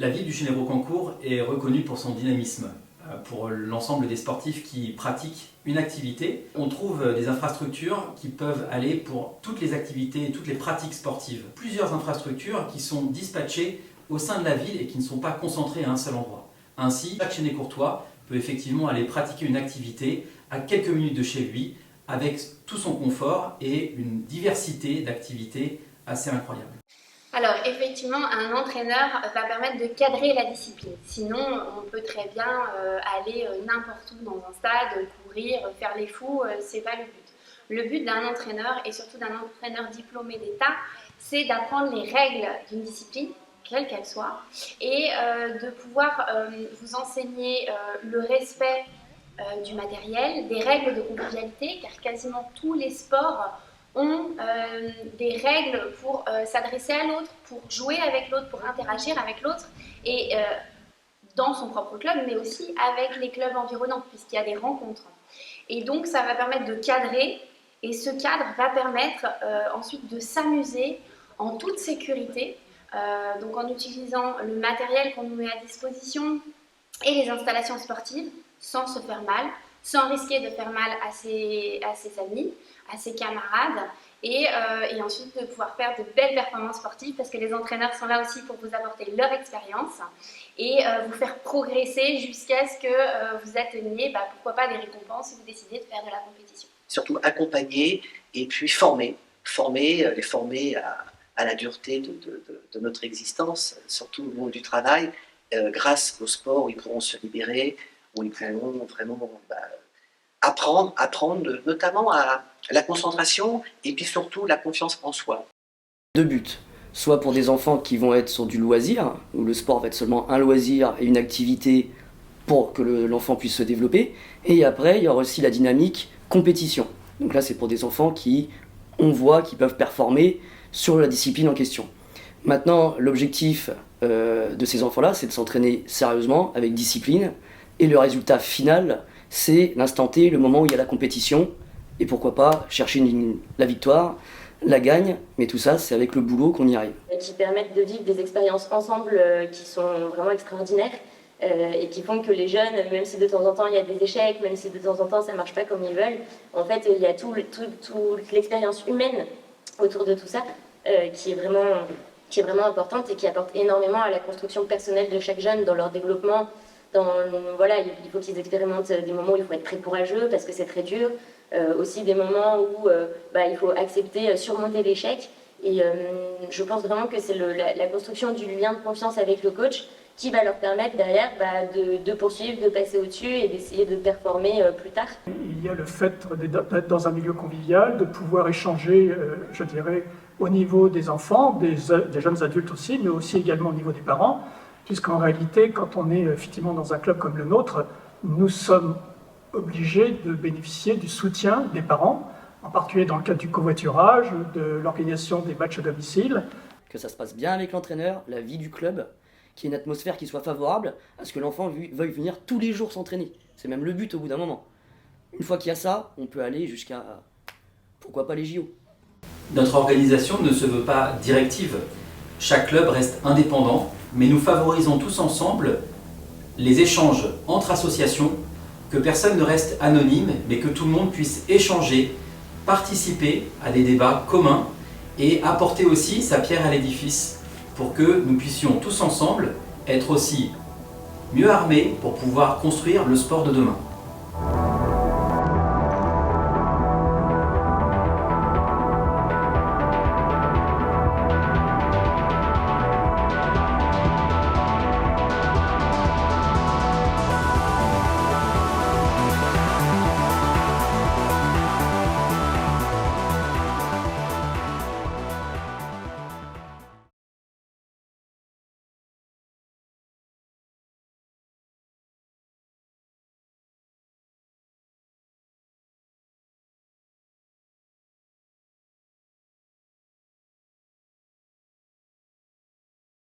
La ville du Chêne-Hérault-Cancourt est reconnue pour son dynamisme. Pour l'ensemble des sportifs qui pratiquent une activité, on trouve des infrastructures qui peuvent aller pour toutes les activités et toutes les pratiques sportives. Plusieurs infrastructures qui sont dispatchées au sein de la ville et qui ne sont pas concentrées à un seul endroit. Ainsi, chaque Chêne-Courtois peut effectivement aller pratiquer une activité à quelques minutes de chez lui avec tout son confort et une diversité d'activités assez incroyable. Alors effectivement, un entraîneur va permettre de cadrer la discipline. Sinon, on peut très bien aller n'importe où dans un stade, courir, faire les fous, c'est pas le but. Le but d'un entraîneur, et surtout d'un entraîneur diplômé d'État, c'est d'apprendre les règles d'une discipline, quelle qu'elle soit, et de pouvoir vous enseigner le respect du matériel, des règles de convivialité, car quasiment tous les sports ont des règles pour s'adresser à l'autre, pour jouer avec l'autre, pour interagir avec l'autre, et dans son propre club, mais aussi avec les clubs environnants, puisqu'il y a des rencontres. Et donc ça va permettre de cadrer, et ce cadre va permettre ensuite de s'amuser en toute sécurité, donc en utilisant le matériel qu'on nous met à disposition et les installations sportives, sans se faire mal, sans risquer de faire mal à ses amis, à ses camarades, et ensuite de pouvoir faire de belles performances sportives, parce que les entraîneurs sont là aussi pour vous apporter leur expérience et vous faire progresser jusqu'à ce que vous atteigniez, pourquoi pas, des récompenses si vous décidez de faire de la compétition. Surtout accompagner et puis former les former à la dureté de notre existence, surtout au monde du travail, grâce au sport où ils pourront se libérer, où ils pourront vraiment apprendre notamment à la concentration et puis surtout la confiance en soi. Deux buts, soit pour des enfants qui vont être sur du loisir, où le sport va être seulement un loisir et une activité pour que l'enfant puisse se développer, et après il y aura aussi la dynamique compétition. Donc là c'est pour des enfants qui, on voit, qui peuvent performer sur la discipline en question. Maintenant l'objectif de ces enfants-là, c'est de s'entraîner sérieusement, avec discipline, et le résultat final, c'est l'instant T, le moment où il y a la compétition, et pourquoi pas chercher la victoire, la gagne, mais tout ça, c'est avec le boulot qu'on y arrive. Qui permettent de vivre des expériences ensemble qui sont vraiment extraordinaires et qui font que les jeunes, même si de temps en temps il y a des échecs, même si de temps en temps ça ne marche pas comme ils veulent, en fait il y a toute l'expérience humaine autour de tout ça qui est vraiment importante et qui apporte énormément à la construction personnelle de chaque jeune dans leur développement. Il faut qu'ils expérimentent des moments où il faut être très courageux parce que c'est très dur, aussi des moments où il faut accepter, surmonter l'échec. Et je pense vraiment que c'est la construction du lien de confiance avec le coach qui va leur permettre derrière de poursuivre, de passer au-dessus et d'essayer de performer plus tard. Il y a le fait d'être dans un milieu convivial, de pouvoir échanger, je dirais, au niveau des enfants, des jeunes adultes aussi, mais aussi également au niveau des parents. Puisqu'en réalité, quand on est effectivement dans un club comme le nôtre, nous sommes obligés de bénéficier du soutien des parents, en particulier dans le cadre du covoiturage, de l'organisation des matchs à domicile. Que ça se passe bien avec l'entraîneur, la vie du club, qu'il y ait une atmosphère qui soit favorable à ce que l'enfant veuille venir tous les jours s'entraîner. C'est même le but au bout d'un moment. Une fois qu'il y a ça, on peut aller jusqu'à, pourquoi pas, les JO. Notre organisation ne se veut pas directive. Chaque club reste indépendant, mais nous favorisons tous ensemble les échanges entre associations, que personne ne reste anonyme, mais que tout le monde puisse échanger, participer à des débats communs et apporter aussi sa pierre à l'édifice pour que nous puissions tous ensemble être aussi mieux armés pour pouvoir construire le sport de demain.